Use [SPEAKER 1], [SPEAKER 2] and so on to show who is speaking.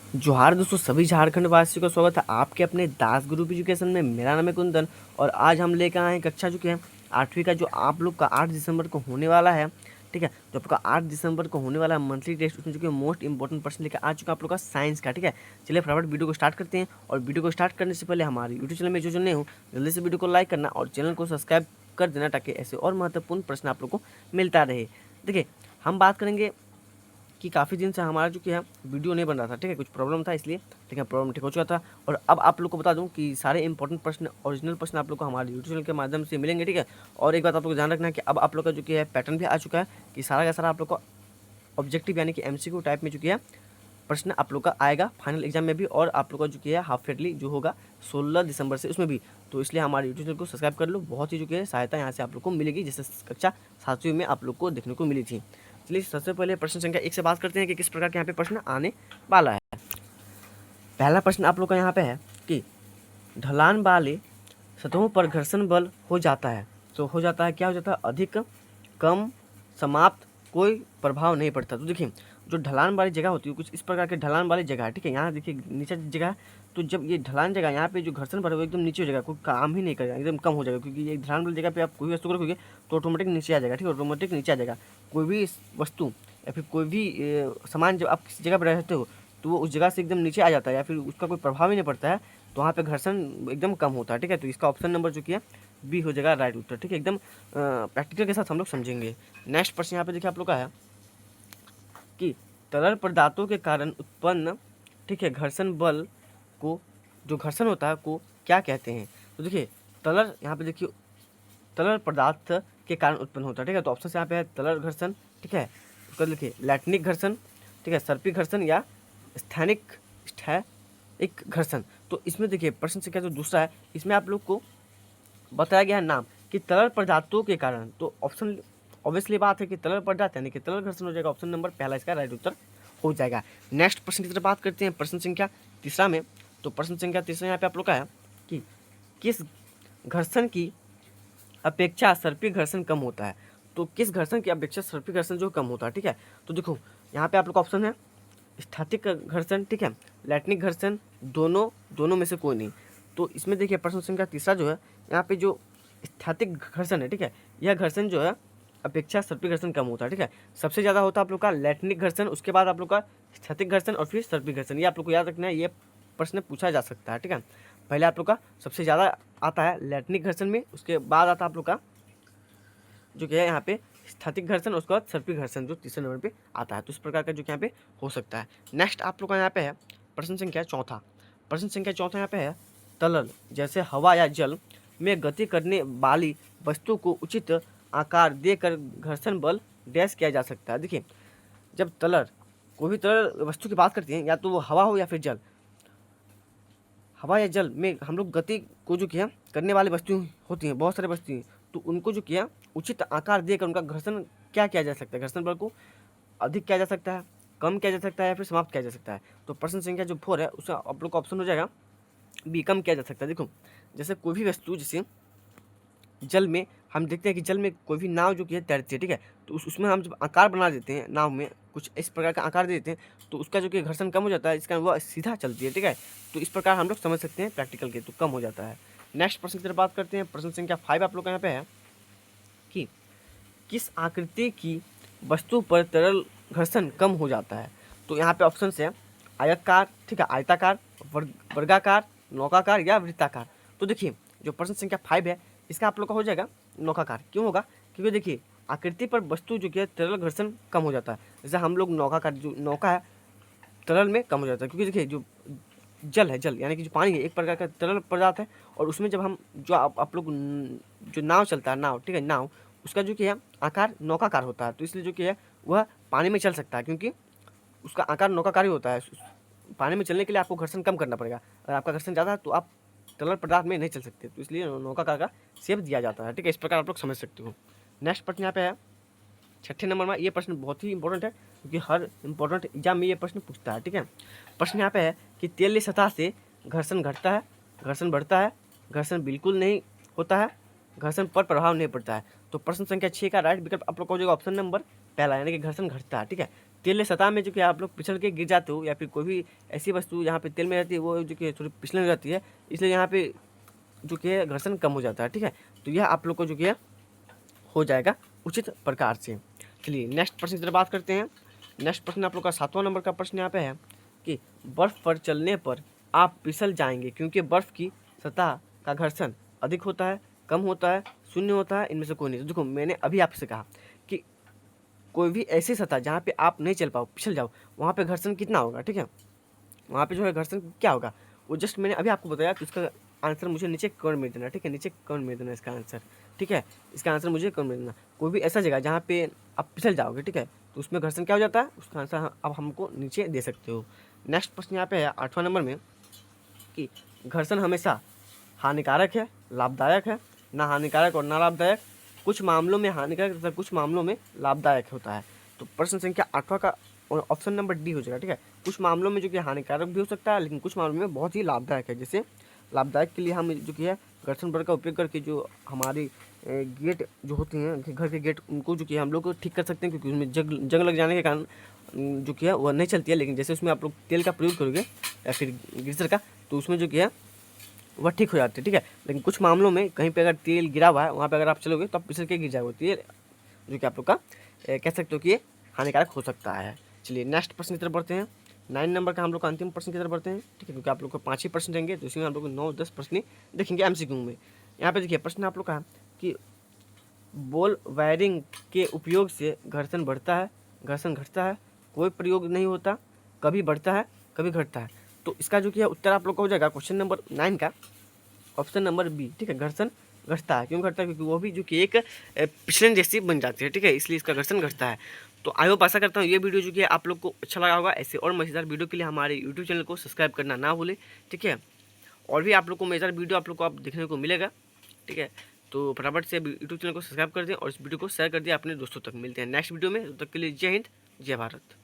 [SPEAKER 1] जोहार दोस्तों, सभी झारखंड वासियों का स्वागत है आपके अपने दास ग्रुप एजुकेशन में। मेरा नाम है कुंदन और आज हम लेकर आए हैं कक्षा जो कि है 8वीं का, जो आप लोग का 8 दिसंबर को होने वाला है। ठीक है, जो आपका 8 दिसंबर को होने वाला है मंथली टेस्ट, उसमें जो कि मोस्ट इंपॉर्टेंट प्रश्न लेकर आ चुका है आप लोग का साइंस का। ठीक है, चलिए फटाफट वीडियो को स्टार्ट करते हैं। और वीडियो को स्टार्ट करने से पहले हमारे यूट्यूब चैनल में जो नए हो जल्दी से वीडियो को लाइक करना और चैनल को सब्सक्राइब कर देना, ताकि ऐसे और महत्वपूर्ण प्रश्न आप लोग को मिलता रहे। देखिए, हम बात करेंगे कि काफ़ी दिन से हमारा जो कि है वीडियो नहीं बन रहा था। ठीक है, कुछ प्रॉब्लम था इसलिए, लेकिन प्रॉब्लम ठीक हो चुका था। और अब आप लोग को बता दूं कि सारे इंपॉर्टेंट प्रश्न, ओरिजिनल प्रश्न आप लोग को हमारे यूट्यूब चैनल के माध्यम से मिलेंगे। ठीक है, और एक बात आप लोग को ध्यान रखना है कि अब आप लोग का जो कि है पैटर्न भी आ चुका है कि सारा का सारा आप लोग को ऑब्जेक्टिव यानी कि एमसीक्यू टाइप में जो कि है प्रश्न आप लोग का आएगा फाइनल एग्जाम में भी, और आप लोग का जो कि है हाफ ईयरली जो होगा 16 दिसंबर से, उसमें भी। तो इसलिए हमारे यूट्यूब चैनल को सब्सक्राइब कर लो, बहुत ही जो कि है सहायता यहाँ से आप लोग को मिलेगी, जैसे कक्षा 7वीं में आप लोग को देखने को मिली थी। चलिए सबसे पहले प्रश्न संख्या 1 से बात करते हैं कि किस प्रकार के यहाँ पे प्रश्न आने वाला है। पहला प्रश्न आप लोग का यहाँ पे है कि ढलान वाले सतहों पर घर्षण बल हो जाता है, तो हो जाता है, क्या हो जाता है? अधिक, कम, समाप्त, कोई प्रभाव नहीं पड़ता। तो देखिए, जो ढलान वाली जगह होती है कुछ इस प्रकार के ढलान वाली जगह है। ठीक है, यहाँ देखिए नीचे जगह है, तो जब ये ढलान जगह यहाँ पे जो घर्षण बल है वो एकदम नीचे हो जाएगा, कोई काम ही नहीं करेगा, एकदम कम हो जाएगा, क्योंकि ये ढलान वाली जगह पे आप कोई वस्तु को रखोगे तो ऑटोमेटिक नीचे आ जाएगा। ठीक है, ऑटोमेटिक नीचे आ जाएगा। कोई भी वस्तु या फिर कोई भी सामान जब आप किसी जगह पर रहते हो तो वो उस जगह से एकदम नीचे आ जाता है, या फिर उसका कोई प्रभाव ही नहीं पड़ता है, तो वहाँ पे घर्षण एकदम कम होता है। ठीक है, तो इसका ऑप्शन नंबर जो किया बी हो जाएगा राइट उत्तर। ठीक है, एकदम प्रैक्टिकल के साथ हम लोग समझेंगे। नेक्स्ट प्रश्न यहाँ पे देखिए आप लोग का है कि तरल पदार्थों के कारण उत्पन्न, ठीक है, घर्षण बल को, जो घर्षण होता है को क्या कहते हैं? तो देखिए तरल, यहाँ पे देखिए तरल पदार्थ के कारण उत्पन्न होता है। ठीक है, तो ऑप्शन यहाँ पे है तरल घर्षण। ठीक है, उसका देखिए लैटिनिक घर्षण, ठीक है, सर्पिक घर्षण या स्थैनिक घर्षण। तो इसमें देखिए प्रश्न संख्या जो दूसरा है, इसमें आप लोग को बताया गया है नाम कि तरल पदार्थों के कारण, तो ऑप्शन ऑब्वियसली बात है कि तरल पदार्थ यानी कि तरल घर्षण हो जाएगा, ऑप्शन नंबर पहला इसका राइट उत्तर हो जाएगा। नेक्स्ट प्रश्न की तरफ बात करते हैं, प्रश्न संख्या तीसरा में। तो प्रश्न संख्या तीसरा यहाँ पे आप लोग का है कि किस घर्षण की अपेक्षा सर्पिक घर्षण कम होता है? तो किस घर्षण की अपेक्षा सर्पिक घर्षण जो कम होता है? ठीक है, तो देखो यहाँ पे आप लोग का ऑप्शन है स्थैतिक घर्षण, ठीक है, लैटिनिक घर्षण, दोनों में से कोई नहीं। तो इसमें देखिए प्रश्न संख्या तीसरा जो है, यहाँ पे जो स्थैतिक घर्षण है, ठीक है, यह घर्षण जो है अपेक्षा सर्पिक घर्षण कम होता है। ठीक है, सबसे ज़्यादा होता है आप लोग का लैटिनिक घर्षण, उसके बाद आप लोग का स्थैतिक घर्षण और फिर सर्पिक घर्षण। ये आप लोग को याद रखना है, ये प्रश्न पूछा जा सकता है। ठीक है, पहले आप लोग का सबसे ज़्यादा आता है लैटिनिक घर्षण में, उसके बाद आता है आप लोग का जो कि है यहाँ पे स्थैतिक घर्षण, उसके बाद सर्पिक घर्षण जो तीसरे नंबर पे आता है। तो इस प्रकार का जो कि यहाँ पे हो सकता है। नेक्स्ट आप लोग का यहाँ पे है प्रश्न संख्या चौथा। प्रश्न संख्या चौथा यहाँ पे है तरल जैसे हवा या जल में गति करने वाली वस्तु को उचित आकार देकर घर्षण बल डैश किया जा सकता है। देखिए, जब तरल, कोई भी तरल वस्तु की बात करते हैं, या तो वो हवा हो या फिर जल, हवा या जल में हम लोग गति को जो किया करने वाली वस्तु होती हैं, बहुत सारी वस्तुएं, तो उनको जो किया उचित आकार देकर उनका घर्षण क्या किया जा सकता है? घर्षण बल को अधिक किया जा सकता है, कम किया जा सकता है, या फिर समाप्त किया जा सकता है। तो प्रश्न संख्या जो 4 है उसका आप लोग का ऑप्शन हो जाएगा बी, कम किया जा सकता है। देखो, जैसे कोई भी वस्तु, जैसे जल में हम देखते हैं कि जल में कोई भी नाव जो कि है तैरती है। ठीक है, तो उसमें हम जब आकार बना देते हैं, नाव में कुछ इस प्रकार का आकार दे देते हैं, तो उसका जो कि घर्षण कम हो जाता है, इसका वो सीधा चलती है। ठीक है, तो इस प्रकार हम लोग समझ सकते हैं प्रैक्टिकल के, तो कम हो जाता है। नेक्स्ट प्रश्न की तरफ बात करते हैं, प्रश्न संख्या 5 आप लोग का यहाँ पे है कि किस आकृति की वस्तु पर तरल घर्षण कम हो जाता है? तो यहाँ पे ऑप्शन है आयताकार, ठीक है, आयताकार, वर्गाकार, नौकाकार या वृत्ताकार। तो देखिए जो प्रश्न संख्या 5 है, इसका आप लोग का हो जाएगा नौकाकार। क्यों होगा? क्योंकि देखिए आकृति पर वस्तु जो कि है तरल घर्षण कम हो जाता है। जैसे हम लोग नौकाकार, जो नौका है तरल में कम हो जाता है, क्योंकि देखिए जो जल है, जल यानी कि जो पानी है एक प्रकार का तरल पदार्थ है, और उसमें जब हम जो आप लोग जो नाव चलता है, नाव, ठीक है, नाव, उसका जो कि है आकार नौकाकार होता है, तो इसलिए जो कि है वह पानी में चल सकता है, क्योंकि उसका आकार नौकाकार ही होता है। पानी में चलने के लिए आपको घर्षण कम करना पड़ेगा, अगर आपका घर्षण ज़्यादा है तो आप तरल पदार्थ में नहीं चल सकते, तो इसलिए नौकाकार का शेप दिया जाता है। ठीक है, इस प्रकार आप लोग समझ सकते हो। नेक्स्ट प्रश्न यहाँ पे है 6ठे नंबर में। ये प्रश्न बहुत ही इंपॉर्टेंट है, क्योंकि हर इंपॉर्टेंट एग्जाम में ये प्रश्न पूछता है। ठीक है, प्रश्न यहाँ पे है कि तेलीय सतह से घर्षण घटता है, घर्षण बढ़ता है, घर्षण बिल्कुल नहीं होता है, घर्षण पर प्रभाव नहीं पड़ता है। तो प्रश्न संख्या 6 का राइट विकल्प आप लोग को हो जाएगा ऑप्शन नंबर पहला, यानी कि घर्षण घटता है। ठीक है, तेल सतह में जो कि आप लोग फिसल के गिर जाते हो, या फिर कोई भी ऐसी वस्तु यहाँ पे तेल में रहती है वो जो कि थोड़ी फिसलने लग जाती है, इसलिए यहाँ पे जो कि है घर्षण कम हो जाता है। ठीक है, तो यह आप लोग को जो कि है हो जाएगा उचित प्रकार से। चलिए नेक्स्ट प्रश्न की तरफ बात करते हैं। नेक्स्ट प्रश्न आप लोग का 7वां नंबर का प्रश्न यहाँ पे है कि बर्फ़ पर चलने पर आप फिसल जाएंगे क्योंकि बर्फ़ की सतह का घर्षण अधिक होता है, कम होता है, शून्य होता है, इनमें से कोई नहीं। तो देखो मैंने अभी आपसे कहा कि कोई भी ऐसी सतह जहाँ पे आप नहीं चल पाओ, फिसल जाओ, वहाँ पे घर्षण कितना होगा। ठीक है, वहाँ पे जो है घर्षण क्या होगा वो जस्ट मैंने अभी आपको बताया। तो इसका आंसर मुझे नीचे कमेंट में देना। ठीक है, नीचे कमेंट में देना इसका आंसर। ठीक है, इसका आंसर मुझे कमेंट में देना। कोई भी ऐसा जगह जहाँ पे आप फिसल जाओगे, ठीक है, तो उसमें घर्षण क्या हो जाता है, उसका आंसर आप हमको नीचे दे सकते हो। नेक्स्ट प्रश्न यहाँ पे है 8वां नंबर में कि घर्षण हमेशा हानिकारक है, लाभदायक है, ना हानिकारक और ना लाभदायक, कुछ मामलों में हानिकारक तथा कुछ मामलों में लाभदायक होता है। तो प्रश्न संख्या 8वां का ऑप्शन नंबर डी हो जाएगा। ठीक है, कुछ मामलों में जो कि हानिकारक भी हो सकता है, लेकिन कुछ मामलों में बहुत ही लाभदायक है। जैसे लाभदायक के लिए हम जो कि है घर्षण बल का उपयोग करके जो हमारी गेट जो होती हैं घर के गेट, उनको जो कि हम लोग ठीक कर सकते हैं, क्योंकि उसमें जंग लग जाने के कारण जो कि है वह नहीं चलती है। लेकिन जैसे उसमें आप लोग तेल का प्रयोग करोगे या फिर गीजर का, तो उसमें जो कि है वह ठीक हो जाती है। ठीक है, लेकिन कुछ मामलों में कहीं पे अगर तेल गिरा हुआ है, वहाँ पे अगर आप चलोगे तो आप फिसल के गिर जाओगे, तेल जो कि आप लोग का कह सकते हो कि ये हानिकारक हो सकता है। चलिए नेक्स्ट प्रश्न की तरफ बढ़ते हैं। 9 नंबर का हम लोग का अंतिम प्रश्न की तरफ बढ़ते हैं। ठीक है, क्योंकि आप लोग को 5 ही प्रश्न देंगे, तो इसमें हम लोग को 9-10 प्रश्न देखेंगे MCQ में। यहाँ पे देखिए प्रश्न आप लोग का कि बॉल वायरिंग के उपयोग से घर्षण बढ़ता है, घर्षण घटता है, कोई प्रयोग नहीं होता, कभी बढ़ता है, कभी घटता है। तो इसका जो कि है उत्तर आप लोग का हो जाएगा क्वेश्चन नंबर 9 का ऑप्शन नंबर बी। ठीक है, घर्षण घटता है। क्यों घटता है? क्योंकि वो भी जो कि एक फिसलन जैसी बन जाती है। ठीक है, इसलिए इसका घर्षण घटता है। तो आई होप आशा करता हूँ ये वीडियो जो कि आप लोग को अच्छा लगा होगा। ऐसे और मज़ेदार वीडियो के लिए हमारे यूट्यूब चैनल को सब्सक्राइब करना ना भूलें। ठीक है, और भी आप लोग को मज़ेदार वीडियो आप लोग को आप देखने को मिलेगा। ठीक है, तो फटाफट से यूट्यूब चैनल को सब्सक्राइब कर दें और इस वीडियो को शेयर कर दिया अपने दोस्तों तक। मिलते हैं नेक्स्ट वीडियो में, तब तक के लिए जय हिंद, जय भारत।